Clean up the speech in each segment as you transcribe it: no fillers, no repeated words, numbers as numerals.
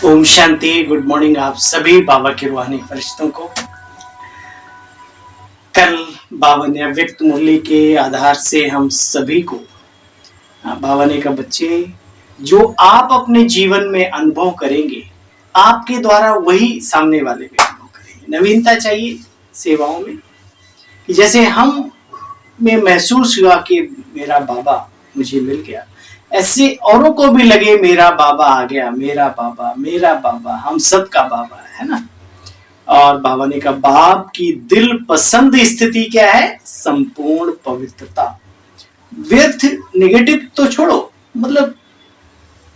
Om Shanti. Good morning आप सभी बाबा के रूहानी फरिश्तों को। कल बाबा ने अव्यक्त मुरली के आधार से हम सभी को बाबा ने कहा, बच्चे जो आप अपने जीवन में अनुभव करेंगे आपके द्वारा वही सामने वाले भी अनुभव करेंगे। नवीनता चाहिए सेवाओं में कि जैसे हम में महसूस हुआ कि मेरा बाबा मुझे मिल गया, ऐसे औरों को भी लगे मेरा बाबा आ गया, मेरा बाबा हम सबका बाबा है ना। और बाबा ने कहा, बाप की दिल पसंद स्थिति क्या है? संपूर्ण पवित्रता। व्यर्थ नेगेटिव तो छोड़ो, मतलब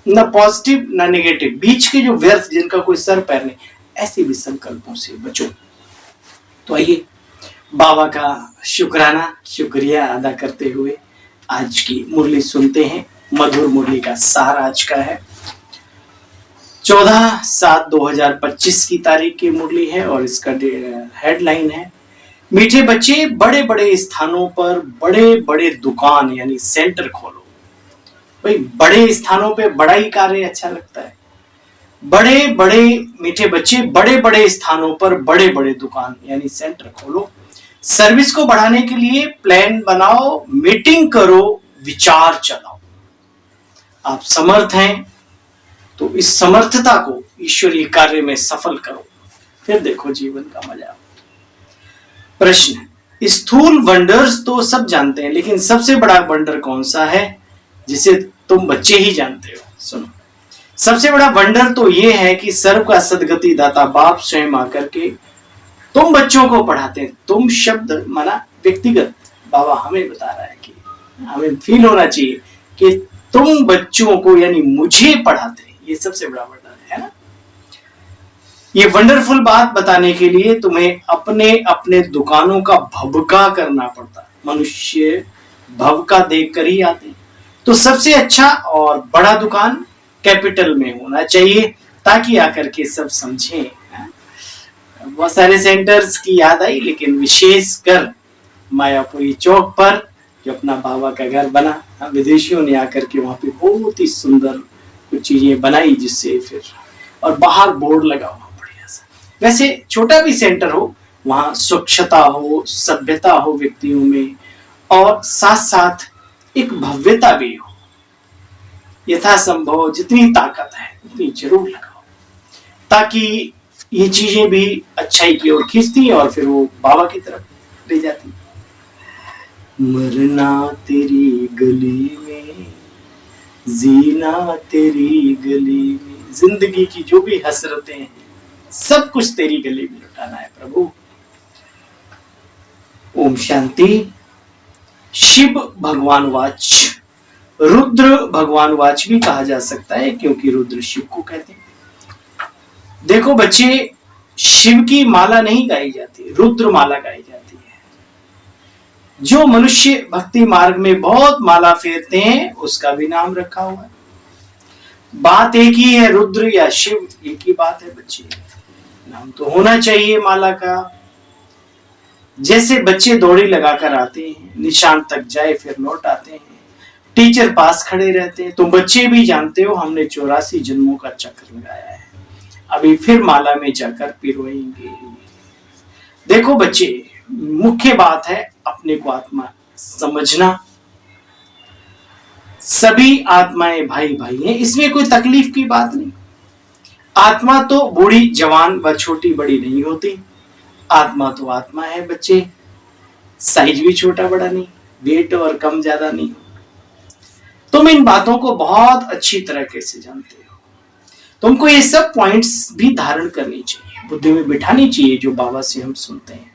ना पॉजिटिव ना नेगेटिव, बीच के जो व्यर्थ जिनका कोई सर पैर नहीं, ऐसे भी संकल्पों से बचो। तो आइए बाबा का शुक्रिया अदा करते हुए आज की मुरली सुनते हैं। मधुर मुरली का सार आज का है 14/7/2025 की तारीख की मुरली है और इसका हेडलाइन है, मीठे बच्चे बड़े बड़े स्थानों पर बड़े बड़े दुकान यानी सेंटर खोलो। भाई बड़े स्थानों पे बड़ा ही कार्य अच्छा लगता है। बड़े बड़े मीठे बच्चे बड़े बड़े स्थानों पर बड़े बड़े दुकान यानी सेंटर खोलो। सर्विस को बढ़ाने के लिए प्लान बनाओ, मीटिंग करो, विचार चलाओ। आप समर्थ हैं तो इस समर्थता को ईश्वरीय कार्य में सफल करो, फिर देखो जीवन का मजा। प्रश्न, स्थूल वंडर्स तो सब जानते हैं, लेकिन सबसे बड़ा वंडर कौन सा है जिसे तुम बच्चे ही जानते हो? सुनो, सबसे बड़ा वंडर तो यह है कि सर्व का सदगति दाता बाप स्वयं आकर के तुम बच्चों को पढ़ाते हैं। तुम शब्द माना व्यक्तिगत, बाबा हमें बता रहा है कि हमें फील होना चाहिए कि तुम बच्चों को यानी मुझे पढ़ाते हैं। ये सबसे बड़ा वंडर है ना। ये वंडरफुल बात बताने के लिए तुम्हें अपने अपने दुकानों का भवका करना पड़ता। मनुष्य भवका देखकर ही आते हैं। तो सबसे अच्छा और बड़ा दुकान कैपिटल में होना चाहिए ताकि आकर के सब समझें। बहुत सारे सेंटर्स की याद आई, लेकिन विशेषकर मायापुरी चौक पर जो अपना बाबा का घर बना, विदेशियों ने आकर के वहां पे बहुत ही सुंदर कुछ चीजें बनाई, जिससे फिर और बाहर बोर्ड लगा हुआ बढ़िया सा। वैसे छोटा भी सेंटर हो, वहां स्वच्छता हो, सभ्यता हो व्यक्तियों में, और साथ साथ एक भव्यता भी हो। यथासंभव जितनी ताकत है उतनी जरूर लगाओ, ताकि ये चीजें भी अच्छाई की ओर खींचती और फिर वो बाबा की तरफ ले जाती। मरना तेरी गली में, जीना तेरी गली में, जिंदगी की जो भी हसरतें हैं सब कुछ तेरी गली में लुटाना है प्रभु। ओम शांति। शिव भगवान वाच, रुद्र भगवान वाच भी कहा जा सकता है, क्योंकि रुद्र शिव को कहते हैं। देखो बच्चे, शिव की माला नहीं गाई जाती, रुद्र माला गाई जाती है। जो मनुष्य भक्ति मार्ग में बहुत माला फेरते हैं उसका भी नाम रखा हुआ है। बात एक ही है, रुद्र या शिव एक ही बात है बच्चे, नाम तो होना चाहिए माला का। जैसे बच्चे दौड़ी लगाकर आते हैं, निशान तक जाए फिर लौट आते हैं, टीचर पास खड़े रहते हैं, तो बच्चे भी जानते हो हमने 84 जन्मों का चक्र लगाया है, अभी फिर माला में जाकर पिरोएंगे। देखो बच्चे, मुख्य बात है अपने को आत्मा समझना। सभी आत्माएं भाई भाई हैं, इसमें कोई तकलीफ की बात नहीं। आत्मा तो बूढ़ी जवान व छोटी बड़ी नहीं होती, आत्मा तो आत्मा है बच्चे। साइज भी छोटा बड़ा नहीं, वेट और कम ज्यादा नहीं। तुम इन बातों को बहुत अच्छी तरीके से जानते हो। तुमको ये सब पॉइंट्स भी धारण करनी चाहिए, बुद्धि में बिठानी चाहिए, जो बाबा से हम सुनते हैं।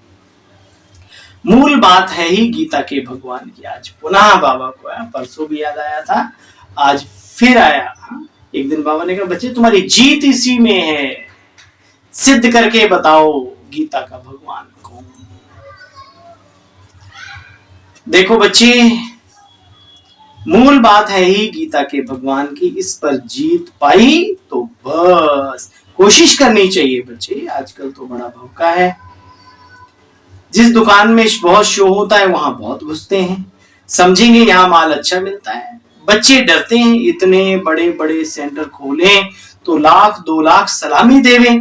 मूल बात है ही गीता के भगवान की। आज पुनः बाबा को परसों भी याद आया था, आज फिर आया। एक दिन बाबा ने कहा, बच्चे तुम्हारी जीत इसी में है, सिद्ध करके बताओ गीता का भगवान कौन। देखो बच्चे, मूल बात है ही गीता के भगवान की, इस पर जीत पाई तो बस कोशिश करनी चाहिए बच्चे। आजकल तो बड़ा भौका है, जिस दुकान में बहुत शो होता है वहां बहुत घुसते हैं, समझेंगे यहाँ माल अच्छा मिलता है, बच्चे डरते हैं, इतने बड़े बड़े सेंटर खोलें तो 1 लाख 2 लाख सलामी देवे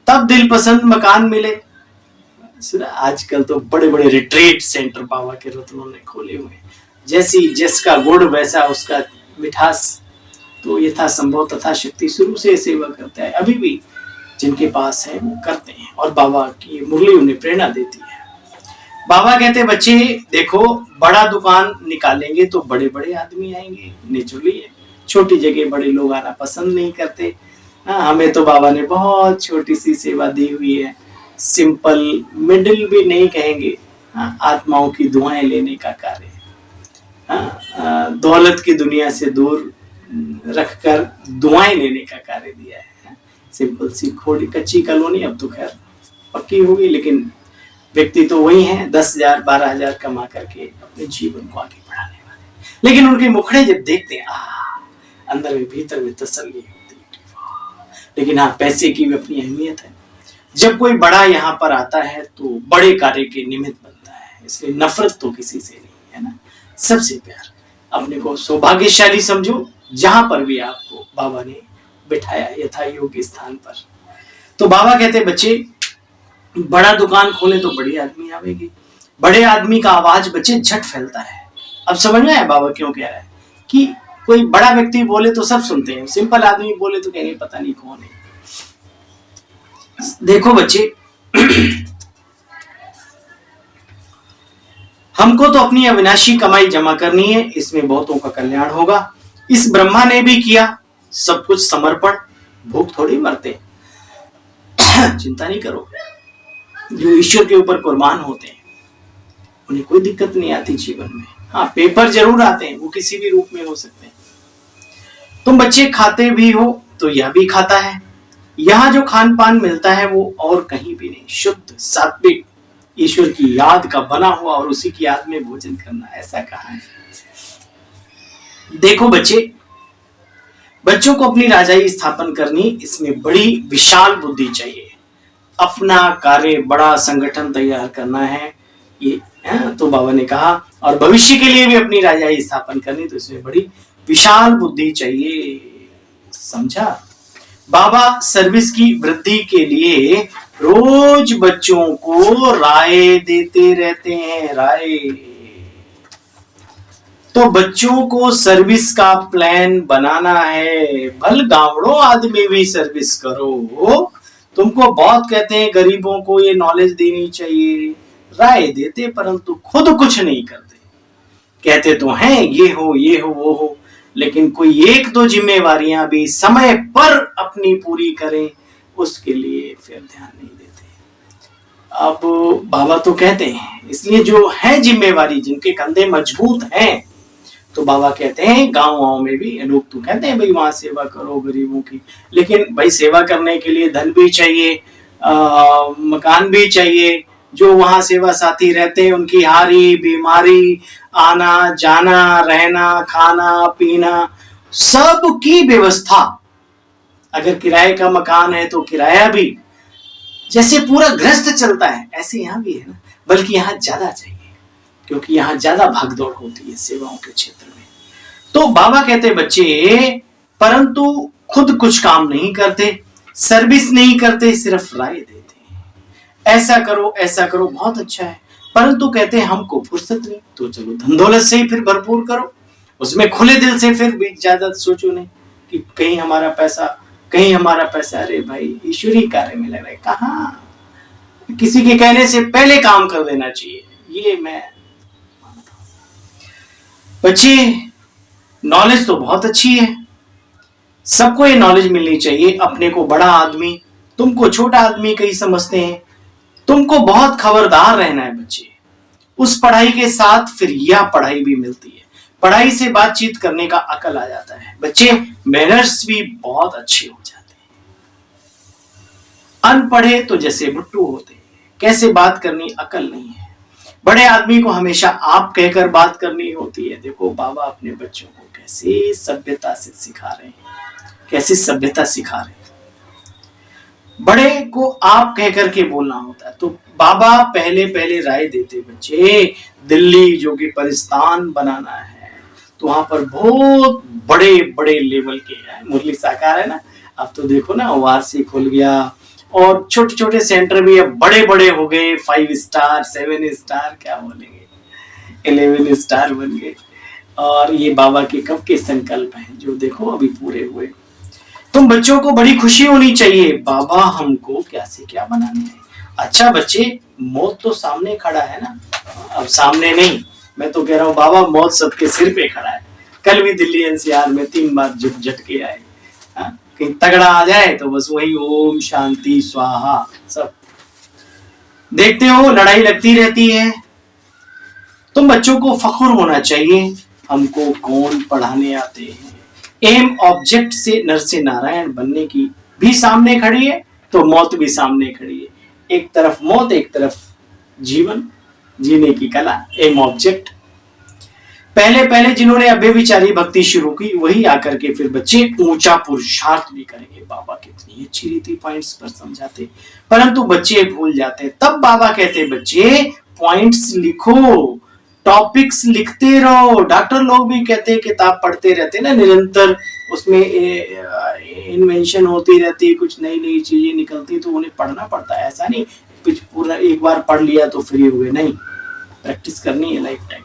तब दिल पसंद मकान मिले। आजकल तो बड़े बड़े रिट्रीट सेंटर बाबा के रत्नों ने खोले हुए, जैसी जिसका गुड़ वैसा उसका मिठास। तो यथासंभव तथा शक्ति शुरू से सेवा करता है, अभी भी जिनके पास है वो करते हैं, और बाबा की मुरली उन्हें प्रेरणा देती है। बाबा कहते बच्चे देखो, बड़ा दुकान निकालेंगे तो बड़े बड़े आदमी आएंगे, नेचुरली है। छोटी जगह बड़े लोग आना पसंद नहीं करते। हमें तो बाबा ने बहुत छोटी सी सेवा दी हुई है, सिंपल, मिडिल भी नहीं कहेंगे, आत्माओं की दुआएं लेने का कार्य, दौलत की दुनिया से दूर रखकर दुआएं लेने का कार्य दिया है। सिंपल सी खोड़ी कच्ची कॉलोनी, अब तो खैर पक्की होगी, लेकिन व्यक्ति तो वही है, 10,000 12,000 कमा करके अपने जीवन को आगे बढ़ाने वाले। लेकिन उनके मुखड़े जब देखते हैं, अंदर में भीतर में तसल्ली होती है। लेकिन हाँ, पैसे की भी अपनी अहमियत है। जब कोई बड़ा यहाँ पर आता है तो बड़े कार्य के निमित्त बनता है, इसलिए नफरत तो किसी से नहीं है ना, सबसे प्यार। अपने को सौभाग्यशाली समझो जहां पर भी आपको बाबा ने बिठाया यथा योग्य स्थान पर। तो बाबा कहते बच्चे, बड़ा दुकान खोले तो बड़े आदमी आवेंगे। बड़े आदमी का आवाज बच्चे झट फैलता है। अब समझ में आया बाबा क्यों कह रहा है कि कोई बड़ा व्यक्ति बोले तो सब सुनते हैं, सिंपल आदमी बोले तो कहेंगे पता नहीं कौन है। देखो बच्चे, हमको तो अपनी अविनाशी कमाई जमा करनी है, इसमें बहुतों का कल्याण होगा। इस ब्रह्मा ने भी किया सब कुछ समर्पण, भूख थोड़ी मरते चिंता नहीं करो। जो ईश्वर के ऊपर कुर्बान होते हैं उन्हें कोई दिक्कत नहीं आती जीवन में। हाँ, पेपर जरूर आते हैं, वो किसी भी रूप में हो सकते हैं। तुम बच्चे खाते भी हो तो यह भी खाता है। यहाँ जो खान पान मिलता है वो और कहीं भी नहीं, शुद्ध सात्विक ईश्वर की याद का बना हुआ, और उसी की याद में भोजन करना, ऐसा कहा है। देखो बच्चे, बच्चों को अपनी राजाई स्थापन करनी, इसमें बड़ी विशाल बुद्धि चाहिए। अपना कार्य, बड़ा संगठन तैयार करना है, ये तो बाबा ने कहा। और भविष्य के लिए भी अपनी राजाई स्थापन करनी, तो इसमें बड़ी विशाल बुद्धि चाहिए, समझा। बाबा सर्विस की वृद्धि के लिए रोज बच्चों को राय देते रहते हैं, राय। तो बच्चों को सर्विस का प्लान बनाना है। भल गावड़ो आदमी भी सर्विस करो। तुमको बहुत कहते हैं गरीबों को ये नॉलेज देनी चाहिए, राय देते परंतु खुद कुछ नहीं करते। कहते तो हैं ये हो वो हो, लेकिन कोई एक दो जिम्मेवारियां भी समय पर अपनी पूरी करें, उसके लिए फिर ध्यान नहीं देते। अब बाबा तो कहते हैं, इसलिए जो है जिम्मेवारी, जिनके कंधे मजबूत हैं, तो बाबा कहते हैं गांव में भी लोग तो कहते हैं भाई वहां सेवा करो गरीबों की, लेकिन भाई सेवा करने के लिए धन भी चाहिए, मकान भी चाहिए। जो वहां सेवा साथी रहते हैं उनकी हारी बीमारी, आना जाना, रहना, खाना पीना, सब की व्यवस्था। अगर किराए का मकान है तो किराया भी, जैसे पूरा गृहस्थ चलता है ऐसे यहाँ भी है ना, बल्कि यहाँ ज्यादा चाहिए, क्योंकि यहाँ ज्यादा भागदौड़ होती है सेवाओं के क्षेत्र में। तो बाबा कहते बच्चे, परंतु खुद कुछ काम नहीं करते, सर्विस नहीं करते, सिर्फ राय देते हैं, ऐसा करो बहुत अच्छा है, परंतु कहते हैं हमको फुर्सत नहीं, तो चलो धन दौलत से ही फिर भरपूर करो, उसमें खुले दिल से फिर भी ज्यादा सोचो नहीं कि कहीं हमारा पैसा। अरे भाई ईश्वरी कार्य में लग रहा है, कहाँ किसी के कहने से पहले काम कर देना चाहिए, ये मैं मानता हूं। बच्चे, नॉलेज तो बहुत अच्छी है, सबको ये नॉलेज मिलनी चाहिए। अपने को बड़ा आदमी, तुमको छोटा आदमी कहीं समझते हैं, तुमको बहुत खबरदार रहना है बच्चे। उस पढ़ाई के साथ फिर यह पढ़ाई भी मिलती है, पढ़ाई से बातचीत करने का अकल आ जाता है बच्चे, मैनर्स भी बहुत अच्छे हो जाते हैं। अनपढ़े तो जैसे भुट्टू होते हैं, कैसे बात करनी अकल नहीं है। बड़े आदमी को हमेशा आप कहकर बात करनी होती है। देखो बाबा अपने बच्चों को कैसे सभ्यता से सिखा रहे हैं, कैसे सभ्यता सिखा रहे हैं। बड़े को आप कह करके बोलना होता है। तो बाबा पहले राय देते, बच्चे दिल्ली जो कि परिस्तान बनाना है तो वहां पर बहुत बड़े बड़े लेवल के मुरली साकार है ना। अब तो देखो ना ओआरसी खुल गया और छोटे छोटे सेंटर भी अब बड़े बड़े हो गए, 5 स्टार 7 स्टार क्या बोलेंगे, 11 स्टार बन गए। और ये बाबा के कब के संकल्प हैं जो देखो अभी पूरे हुए। तुम बच्चों को बड़ी खुशी होनी चाहिए, बाबा हमको क्या से क्या बनाने हैं। अच्छा बच्चे, मौत तो सामने खड़ा है ना, अब सामने नहीं, मैं तो कह रहा हूँ बाबा मौत सबके सिर पे खड़ा है। कल भी दिल्ली एनसीआर में 3 बार झटके आए, कहीं तगड़ा आ जाए तो बस वही ओम शांति स्वाहा सब देखते हो, लड़ाई लगती रहती है। तुम बच्चों को फख्र होना चाहिए, हमको कौन पढ़ाने आते हैं। एम ऑब्जेक्ट से नर से नारायण बनने की भी सामने खड़ी है तो मौत भी सामने खड़ी है। एक तरफ मौत, एक तरफ जीवन, जीने की कला, एम ऑब्जेक्ट। पहले पहले जिन्होंने अव्यभिचारी भक्ति शुरू की वही आकर के फिर बच्चे ऊंचा पुरुषार्थ भी करेंगे। बाबा कितनी अच्छी रीति पॉइंट्स पर समझाते, परंतु बच्चे भूल जाते। तब बाबा कहते बच्चे पॉइंट्स लिखो, टॉपिक्स लिखते रहो। डॉक्टर लोग भी कहते हैं किताब पढ़ते रहते ना निरंतर, उसमें इन्वेंशन होती रहती है, कुछ नई नई चीजें निकलती, तो उन्हें पढ़ना पड़ता है। ऐसा नहीं पूरा एक बार पढ़ लिया तो फ्री हुए, नहीं, प्रैक्टिस करनी है लाइफ टाइम।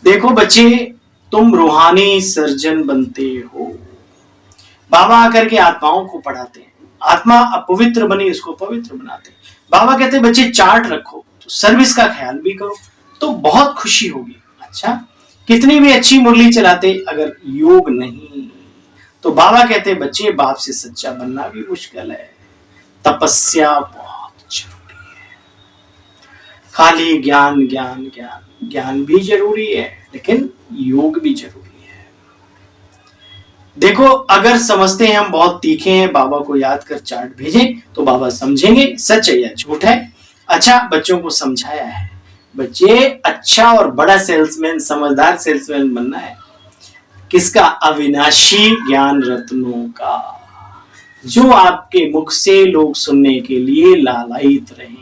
देखो बच्चे, तुम रूहानी सर्जन बनते हो। बाबा आकर के आत्माओं को पढ़ाते हैं, आत्मा अपवित्र बनी उसको पवित्र बनाते हैं। बाबा कहते हैं बच्चे चार्ट रखो, तो सर्विस का ख्याल भी करो तो बहुत खुशी होगी। अच्छा, कितनी भी अच्छी मुरली चलाते अगर योग नहीं, तो बाबा कहते बच्चे बाप से सच्चा बनना भी मुश्किल है। तपस्या बहुत जरूरी है, खाली ज्ञान ज्ञान ज्ञान, ज्ञान भी जरूरी है लेकिन योग भी जरूरी है। देखो, अगर समझते हैं हम बहुत तीखे हैं, बाबा को याद कर चार्ट भेजें तो बाबा समझेंगे सच है या झूठ है। अच्छा, बच्चों को समझाया है, बच्चे अच्छा और बड़ा सेल्समैन, समझदार सेल्समैन बनना है। किसका? अविनाशी ज्ञान रत्नों का, जो आपके मुख से लोग सुनने के लिए लालायित रहे।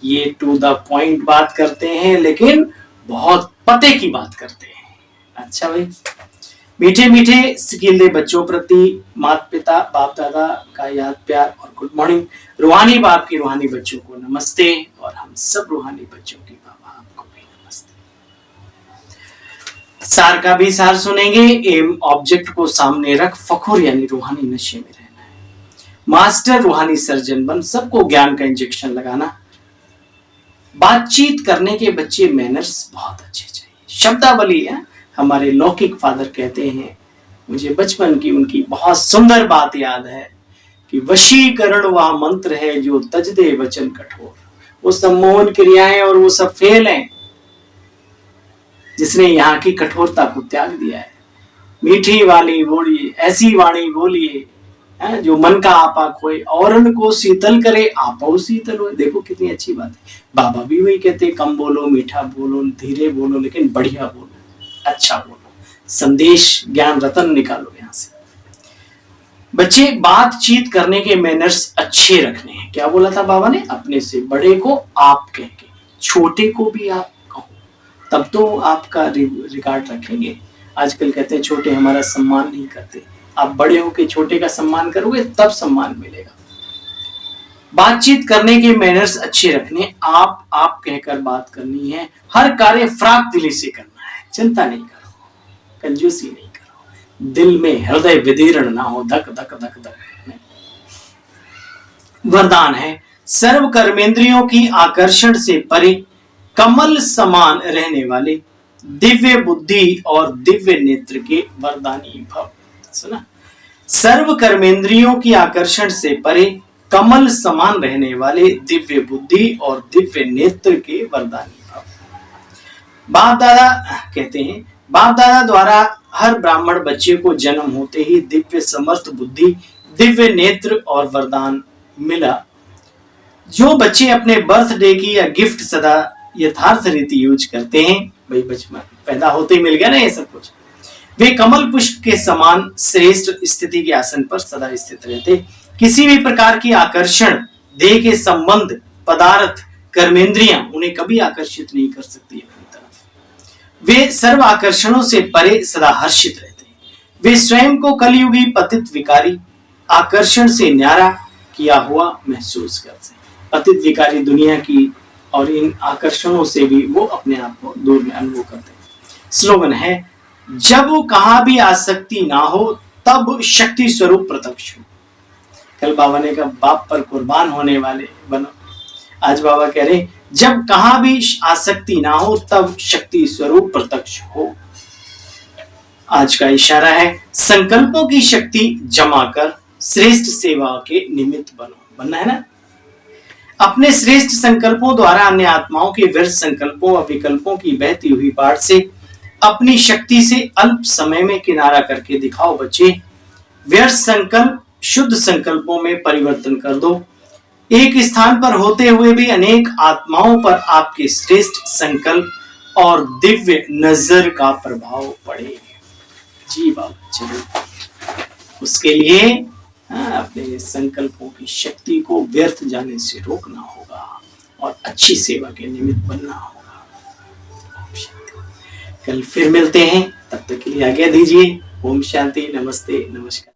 ये टू द पॉइंट बात करते हैं लेकिन बहुत पते की बात करते हैं। अच्छा भाई, मीठे मीठे सिकीले बच्चों प्रति माता पिता बाप दादा का याद प्यार और गुड मॉर्निंग। रूहानी बाप की रूहानी बच्चों को नमस्ते, और हम सब रूहानी बच्चों की बाबा आपको भी नमस्ते। सार का भी सार सुनेंगे। एम ऑब्जेक्ट को सामने रख, फखुर यानी रूहानी नशे में रहना है। मास्टर रूहानी सर्जन बन, सबको ज्ञान का इंजेक्शन लगाना। बातचीत करने के बच्चे मैनर्स बहुत अच्छे चाहिए, शब्दावली है। हमारे लौकिक फादर कहते हैं, मुझे बचपन की उनकी बहुत सुंदर बात याद है कि वशीकरण वह मंत्र है जो तज दे वचन कठोर। वो सम्मोहन क्रियाएं और वो सब फेल हैं जिसने यहाँ की कठोरता को त्याग दिया है। मीठी वाली बोलिए, ऐसी वाणी बोलिए जो मन का आपा खोए, और उनको शीतल करे आपो शीतल हो। देखो कितनी अच्छी बात है। बाबा भी वही कहते, कम बोलो, मीठा बोलो, धीरे बोलो, लेकिन बढ़िया बोलो, अच्छा बोलो, संदेश ज्ञान रतन निकालो यहाँ से। बच्चे, बातचीत करने के मैनर्स अच्छे रखने हैं। क्या बोला था बाबा ने? अपने से बड़े को आप कह के, छोटे को भी आप कहो, तब तो आपका रिकॉर्ड रखेंगे। आजकल कहते हैं छोटे हमारा सम्मान नहीं करते। आप बड़े होके छोटे का सम्मान करोगे तब सम्मान मिलेगा। बातचीत करने के मैनर्स अच्छे रखने, आप कहकर बात करनी है। हर कार्य फ्राक दिली से करना है, चिंता नहीं करो, कंजूसी नहीं करो, दिल में हृदय विदीर्ण ना हो, धक धक धक धक नहीं। वरदान है, सर्व कर्मेंद्रियों की आकर्षण से परे कमल समान रहने वाले, दिव्य बुद्धि और दिव्य नेत्र के वरदानी भव। सुना? सर्व कर्मेंद्रियों की आकर्षण से परे कमल समान रहने वाले, दिव्य बुद्धि और दिव्य नेत्र के वरदानी भव। बाप दादा कहते हैं, बाप दादा द्वारा हर ब्राह्मण बच्चे को जन्म होते ही दिव्य समर्थ बुद्धि, दिव्य नेत्र और वरदान मिला। जो बच्चे अपने बर्थडे की या गिफ्ट सदा यथार्थ रीति यूज करते हैं, भाई बचपन पैदा होते ही मिल गया ना ये सब कुछ, वे कमल पुष्प के समान श्रेष्ठ स्थिति के आसन पर सदा स्थित रहते। किसी भी प्रकार की आकर्षण, देह के संबंध, पदार्थ, कर्मेंद्रियां उन्हें कभी आकर्षित नहीं कर सकती अपनी तरफ। वे सर्व आकर्षणों से परे सदा हर्षित रहते हैं। वे स्वयं को कलयुगी पतित विकारी आकर्षण से न्यारा किया हुआ महसूस करते हैं। पतित विकारी दुनिया की और इन आकर्षणों से भी वो अपने आप को दूर में अनुभव करते हैं। स्लोगन है, जब कहां भी आसक्ति ना हो तब शक्ति स्वरूप प्रत्यक्ष हो। कल बाबा ने कहा बाप पर कुर्बान होने वाले बनो। आज बाबा कह रहे जब कहां भी आसक्ति ना हो तब शक्ति स्वरूप प्रत्यक्ष हो। आज का इशारा है, संकल्पों की शक्ति जमा कर श्रेष्ठ सेवा के निमित्त बनो। बनना है ना। अपने श्रेष्ठ संकल्पों द्वारा अन्य आत्माओं के व्यर्थ संकल्पों और विकल्पों की बहती हुई बाढ़ से अपनी शक्ति से अल्प समय में किनारा करके दिखाओ बच्चे। व्यर्थ संकल्प शुद्ध संकल्पों में परिवर्तन कर दो। एक स्थान पर होते हुए भी अनेक आत्माओं पर आपके श्रेष्ठ संकल्प और दिव्य नजर का प्रभाव पड़े। जी बाबा, चलो उसके लिए अपने संकल्पों की शक्ति को व्यर्थ जाने से रोकना होगा और अच्छी सेवा के निमित्त बनना होगा। कल फिर मिलते हैं, तब तक के लिए आज्ञा दीजिए। ओम शांति, नमस्ते, नमस्कार।